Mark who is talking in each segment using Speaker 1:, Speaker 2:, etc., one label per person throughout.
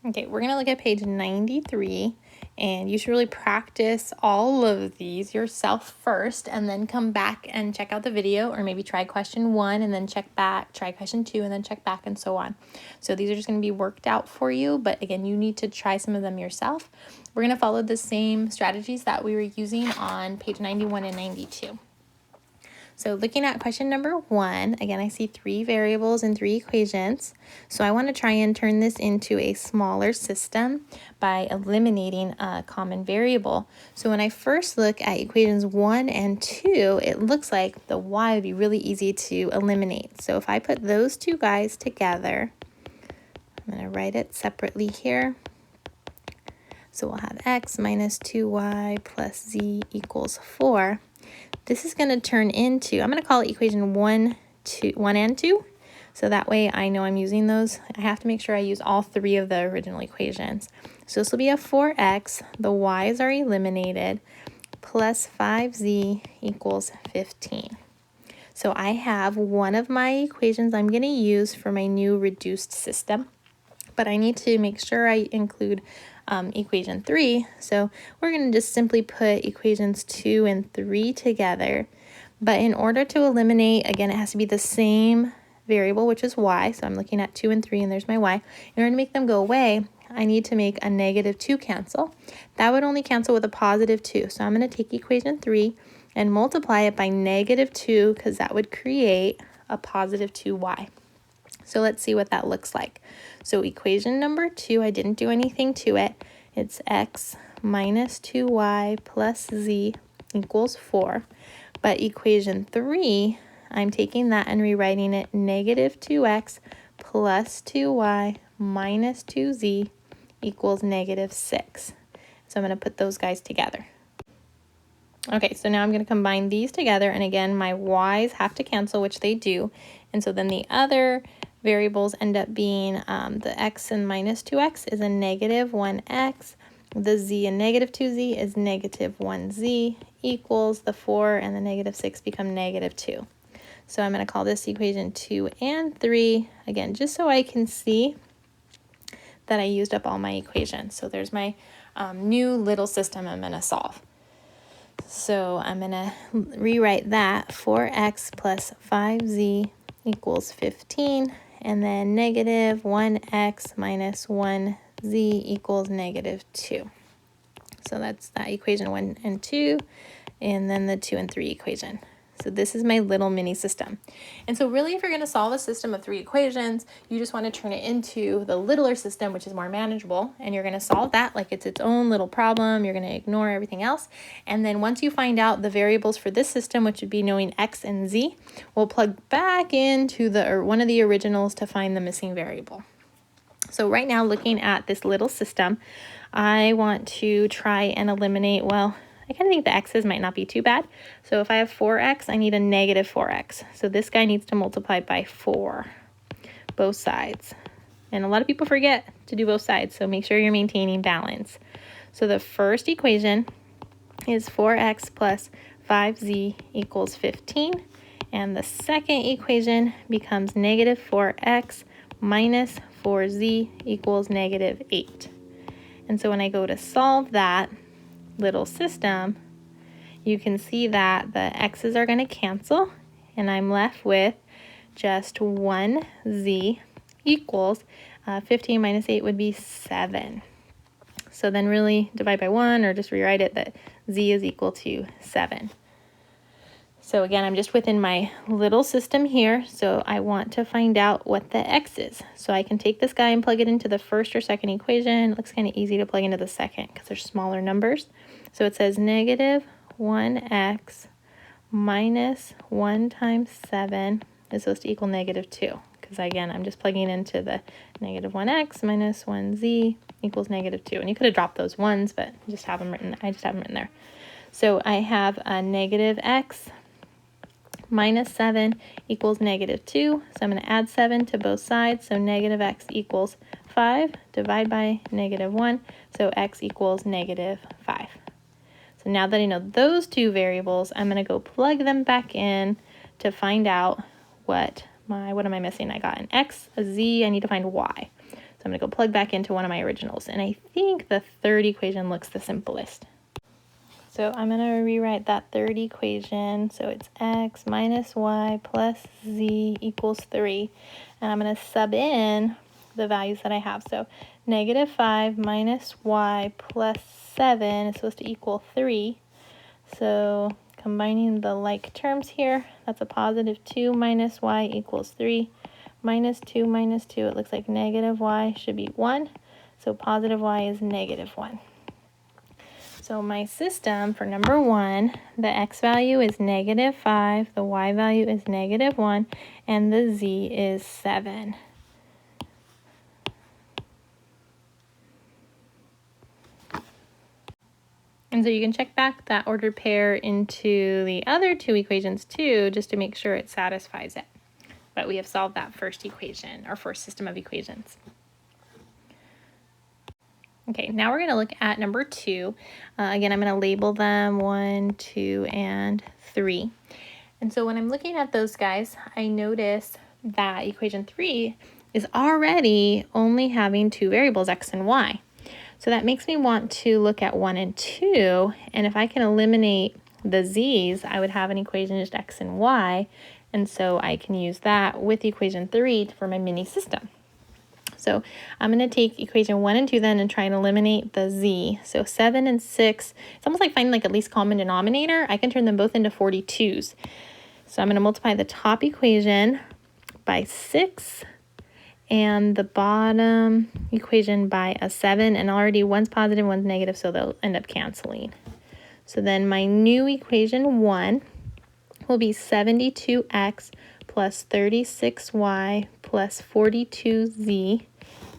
Speaker 1: Okay, we're gonna look at page 93, and you should really practice all of these yourself first and then come back and check out the video, or maybe try question 1 and then check back, try question 2 and then check back, and so on. So these are just gonna be worked out for you, but again, you need to try some of them yourself. We're gonna follow the same strategies that we were using on page 91 and 92. So looking at question number 1, again, I see 3 variables and 3 equations. So I want to try and turn this into a smaller system by eliminating a common variable. So when I first look at equations 1 and 2, it looks like the y would be really easy to eliminate. So if I put those two guys together, I'm going to write it separately here. So we'll have x minus 2y plus z equals 4. This is going to turn into, I'm going to call it equation 1 and 2. So that way I know I'm using those. I have to make sure I use all 3 of the original equations. So this will be a 4x, the y's are eliminated, plus 5z equals 15. So I have one of my equations I'm going to use for my new reduced system, but I need to make sure I include equation 3. So we're going to just simply put equations 2 and 3 together. But in order to eliminate, again, it has to be the same variable, which is y. So I'm looking at 2 and 3, and there's my y. In order to make them go away, I need to make a negative 2 cancel. That would only cancel with a positive 2. So I'm going to take equation 3 and multiply it by negative 2, because that would create a positive 2y. So let's see what that looks like. So equation number 2, I didn't do anything to it. It's x minus 2y plus z equals 4. But equation 3, I'm taking that and rewriting it negative 2x plus 2y minus 2z equals negative 6. So I'm going to put those guys together. Okay, so now I'm going to combine these together, and again, my y's have to cancel, which they do. And so then the other variables end up being the x and minus 2x is a negative 1x. The z and negative 2z is negative 1z equals the 4, and the negative 6 become negative 2. So I'm going to call this equation 2 and 3, again, just so I can see that I used up all my equations. So there's my new little system I'm going to solve. So I'm going to rewrite that 4x plus 5z equals 15, and then negative 1x minus 1z equals negative 2. So that's that equation 1 and 2, and then the 2 and 3 equation. So this is my little mini system. And so really, if you're going to solve a system of 3 equations, you just want to turn it into the littler system, which is more manageable, and you're going to solve that like it's its own little problem. You're going to ignore everything else. And then once you find out the variables for this system, which would be knowing x and z, we'll plug back into one of the originals to find the missing variable. So right now, looking at this little system, I want to try and eliminate, well, I kind of think the x's might not be too bad. So if I have 4x, I need a negative 4x. So this guy needs to multiply by 4, both sides. And a lot of people forget to do both sides, so make sure you're maintaining balance. So the first equation is 4x plus 5z equals 15. And the second equation becomes negative 4x minus 4z equals negative 8. And so when I go to solve that little system, you can see that the x's are going to cancel, and I'm left with just 1z equals 15 minus 8 would be 7. So then really divide by 1, or just rewrite it that z is equal to 7. So again, I'm just within my little system here, so I want to find out what the x is. So I can take this guy and plug it into the first or second equation. It looks kind of easy to plug into the second because they're smaller numbers. So it says negative 1x minus 1 times 7 is supposed to equal negative 2. Because again, I'm just plugging into the negative 1x minus 1z equals negative 2. And you could have dropped those ones, but I just have them written there. So I have a negative x minus 7 equals negative 2. So I'm going to add 7 to both sides. So negative x equals 5. Divide by negative 1. So x equals negative 5. So now that I know those two variables, I'm going to go plug them back in to find out what am I missing? I got an x, a z, I need to find y. So I'm going to go plug back into one of my originals. And I think the third equation looks the simplest. So I'm going to rewrite that third equation. So it's x minus y plus z equals 3. And I'm going to sub in the values that I have. So negative 5 minus y plus 7 is supposed to equal 3. So combining the like terms here, that's a positive 2 minus y equals 3. Minus 2 minus 2, it looks like negative y should be 1. So positive y is negative 1. So my system for number 1, the x value is negative 5, the y value is negative 1, and the z is 7. And so you can check back that ordered pair into the other two equations too, just to make sure it satisfies it. But we have solved that first equation, our first system of equations. Okay, now we're going to look at number 2. Again, I'm going to label them 1, 2, and 3. And so when I'm looking at those guys, I notice that equation 3 is already only having 2 variables, x and y. So that makes me want to look at 1 and 2, and if I can eliminate the z's, I would have an equation just x and y, and so I can use that with equation 3 for my mini system. So I'm going to take equation 1 and 2 then and try and eliminate the z. So 7 and 6, it's almost like finding like a least common denominator. I can turn them both into 42s. So I'm going to multiply the top equation by 6 and the bottom equation by a 7. And already one's positive, one's negative, so they'll end up canceling. So then my new equation 1 will be 72x plus 36y plus 42z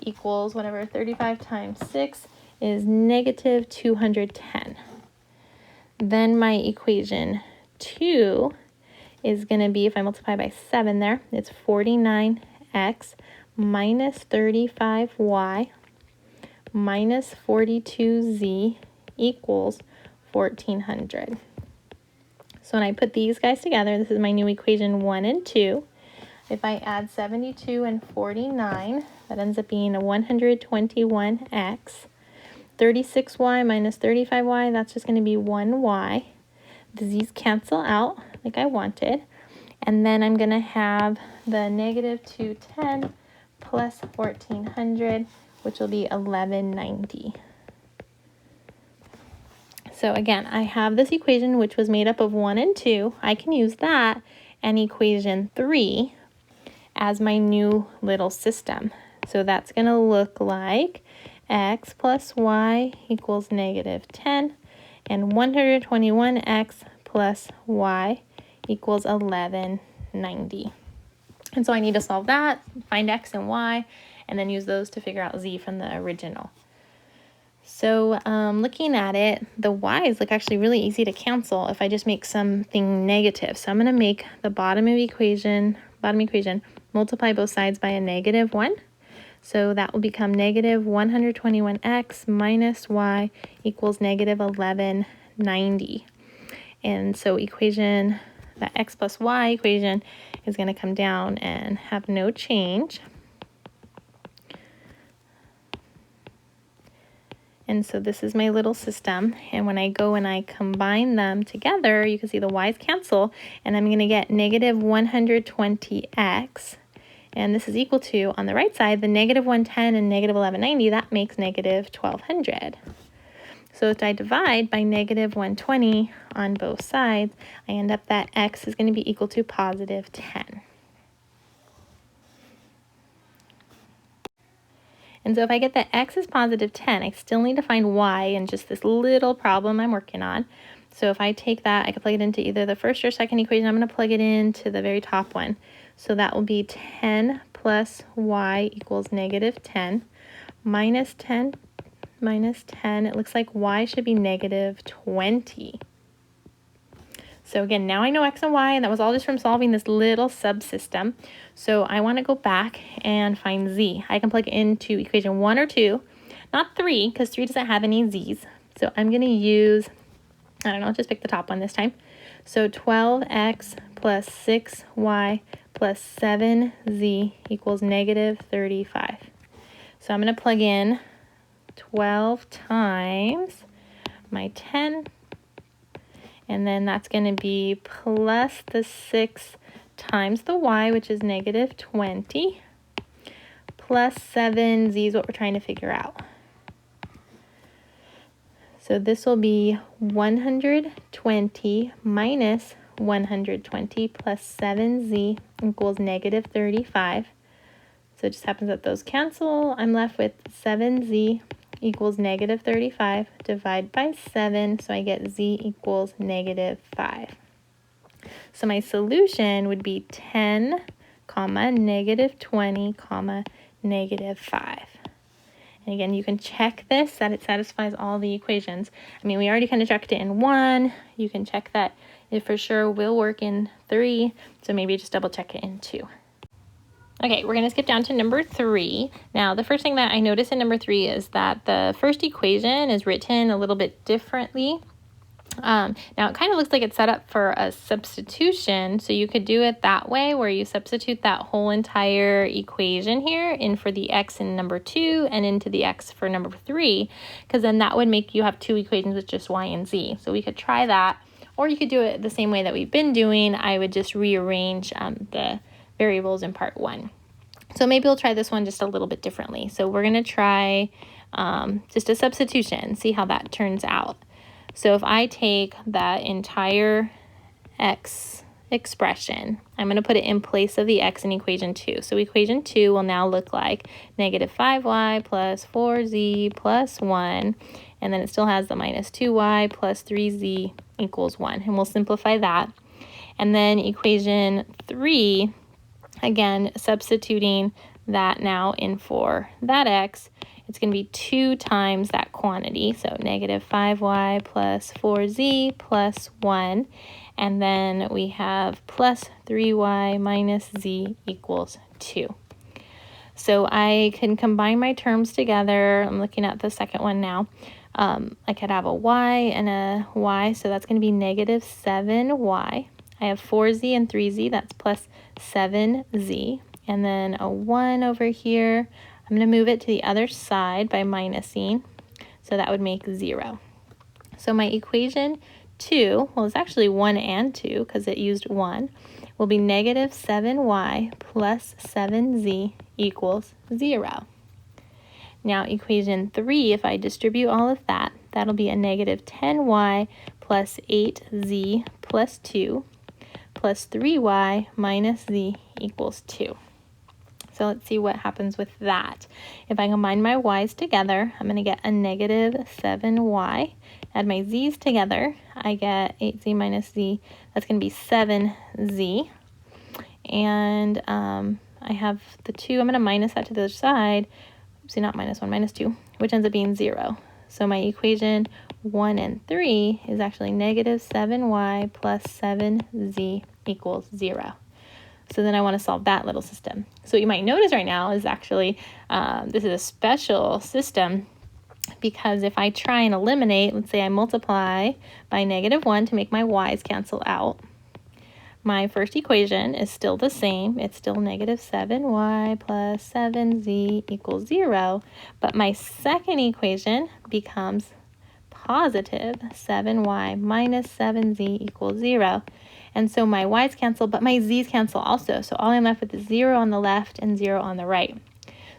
Speaker 1: equals whatever 35 times 6 is negative 210. Then my equation 2 is going to be, if I multiply by 7 there, it's 49x minus 35y minus 42z equals 1400. So when I put these guys together, this is my new equation 1 and 2. If I add 72 and 49, that ends up being a 121x. 36y minus 35y, that's just going to be 1y. The z's cancel out like I wanted. And then I'm going to have the negative 210 plus 1400, which will be 1190. So again, I have this equation which was made up of 1 and 2. I can use that and equation 3 as my new little system. So that's going to look like x plus y equals negative 10 and 121x plus y equals 1190. And so I need to solve that, find x and y, and then use those to figure out z from the original. So looking at it, the y's look actually really easy to cancel if I just make something negative. So I'm going to make the bottom equation, multiply both sides by a negative 1. So that will become negative 121x minus y equals negative 1190. And so equation, that x plus y equation is going to come down and have no change. And so this is my little system, and when I go and I combine them together, you can see the y's cancel, and I'm going to get negative 120x, and this is equal to, on the right side, the negative 110 and negative 1190, that makes negative 1200. So if I divide by negative 120 on both sides, I end up that x is going to be equal to positive 10. And so if I get that x is positive 10, I still need to find y in just this little problem I'm working on. So if I take that, I can plug it into either the first or second equation. I'm going to plug it into the very top one. So that will be 10 plus y equals negative 10 minus 10 minus 10. It looks like y should be negative 20. So again, now I know x and y, and that was all just from solving this little subsystem. So I want to go back and find z. I can plug into equation 1 or 2, not 3, because 3 doesn't have any z's. So I'm going to use, I don't know, just pick the top one this time. So 12x plus 6y plus 7z equals negative 35. So I'm going to plug in 12 times my 10, and then that's going to be plus the 6 times the y, which is negative 20, plus 7z is what we're trying to figure out. So this will be 120 minus 120 plus 7z equals negative 35. So it just happens that those cancel. I'm left with 7z equals negative 35. Divide by 7, so I get z equals negative 5. So my solution would be 10, comma, negative 20, comma, negative 5. And again, you can check this, that it satisfies all the equations. I mean, we already kind of checked it in 1. You can check that it for sure will work in 3. So maybe just double check it in 2. Okay, we're going to skip down to number 3. Now, the first thing that I notice in number 3 is that the first equation is written a little bit differently. Now, it kind of looks like it's set up for a substitution, so you could do it that way, where you substitute that whole entire equation here in for the x in number 2 and into the x for number 3, because then that would make you have 2 equations with just y and z. So we could try that, or you could do it the same way that we've been doing. I would just rearrange the variables in part 1. So maybe we'll try this one just a little bit differently. So we're going to try just a substitution, see how that turns out. So if I take that entire x expression, I'm going to put it in place of the x in equation 2. So equation 2 will now look like negative 5y plus 4z plus 1, and then it still has the minus 2y plus 3z equals 1. And we'll simplify that. And then equation 3, again, substituting that now in for that x, it's going to be 2 times that quantity, so negative 5y plus 4z plus 1, and then we have plus 3y minus z equals 2. So I can combine my terms together. I'm looking at the second one now. I could have a y and a y, so that's going to be negative 7y. I have 4z and 3z, that's plus 7z, and then a 1 over here. I'm going to move it to the other side by minusing, so that would make 0. So my equation 2, well, it's actually 1 and 2 because it used 1, will be negative 7y plus 7z equals 0. Now equation 3, if I distribute all of that, that'll be a negative 10y plus 8z plus 2 plus 3y minus z equals 2. So let's see what happens with that. If I combine my y's together, I'm going to get a negative 7y. Add my z's together, I get 8z minus z. That's going to be 7z. And I have the 2. I'm going to minus that to the other side. Oopsie, not minus 1, minus 2, which ends up being 0. So my equation 1 and 3 is actually negative 7y plus 7z equals 0. So then I want to solve that little system. So what you might notice right now is actually this is a special system, because if I try and eliminate, let's say I multiply by negative 1 to make my y's cancel out, my first equation is still the same. It's still negative 7y plus 7z equals 0, but my second equation becomes positive 7y minus 7z equals 0. And so my y's cancel, but my z's cancel also. So all I'm left with is 0 on the left and 0 on the right.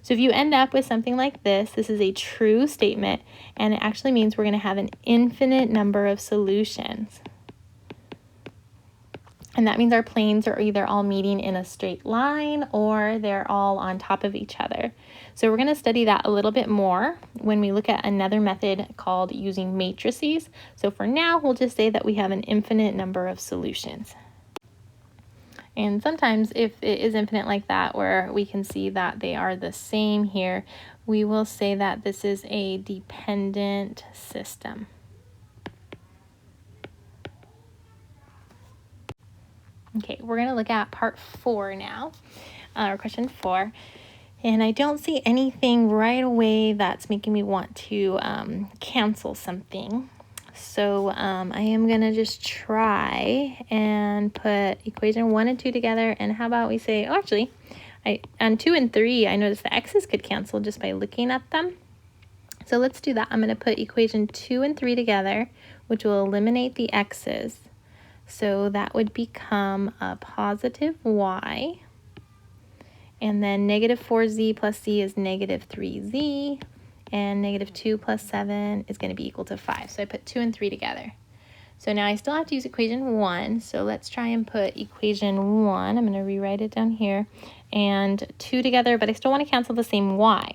Speaker 1: So if you end up with something like this, this is a true statement, and it actually means we're going to have an infinite number of solutions. And that means our planes are either all meeting in a straight line or they're all on top of each other. So we're going to study that a little bit more when we look at another method called using matrices. So for now, we'll just say that we have an infinite number of solutions. And sometimes if it is infinite like that, where we can see that they are the same here, we will say that this is a dependent system. Okay, we're going to look at part 4 now, or question 4. And I don't see anything right away that's making me want to cancel something. So I am going to just try and put equation 1 and 2 together. And how about we say, oh, actually, On 2 and 3, I noticed the x's could cancel just by looking at them. So let's do that. I'm going to put equation 2 and 3 together, which will eliminate the x's. So that would become a positive y. And then negative 4z plus z is negative 3z. And negative 2 plus 7 is going to be equal to 5. So I put 2 and 3 together. So now I still have to use equation 1. So let's try and put equation 1. I'm going to rewrite it down here. And 2 together, but I still want to cancel the same y.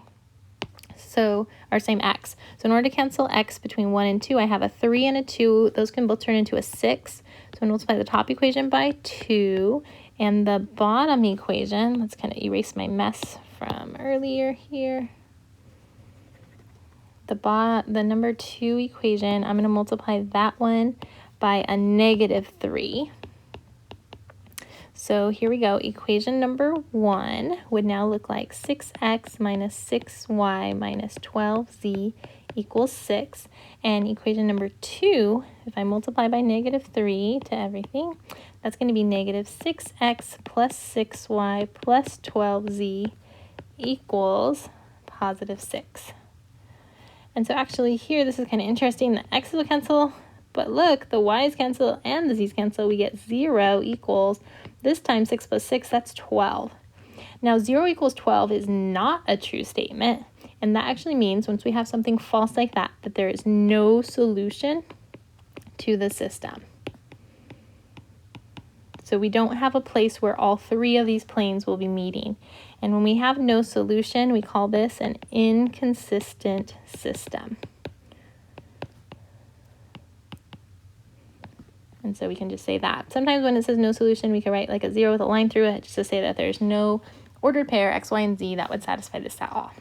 Speaker 1: So, or same x. So in order to cancel x between 1 and 2, I have a 3 and a 2. Those can both turn into a 6. So I'm going to multiply the top equation by 2. And the bottom equation, let's kind of erase my mess from earlier here. The number 2 equation, I'm going to multiply that one by a negative 3. So here we go. Equation number 1 would now look like 6x minus 6y minus 12z equals 6. And equation number 2, if I multiply by negative 3 to everything, that's going to be negative 6x plus 6y plus 12z equals positive 6. And so actually here, this is kind of interesting. The x's will cancel, but look, the y's cancel and the z's cancel. We get 0 equals, this time 6 plus 6, that's 12. Now 0 equals 12 is not a true statement. And that actually means once we have something false like that, that there is no solution to the system. So we don't have a place where all 3 of these planes will be meeting. And when we have no solution, we call this an inconsistent system. And so we can just say that. Sometimes when it says no solution, we can write like a 0 with a line through it just to say that there's no ordered pair x, y, and z that would satisfy this at all.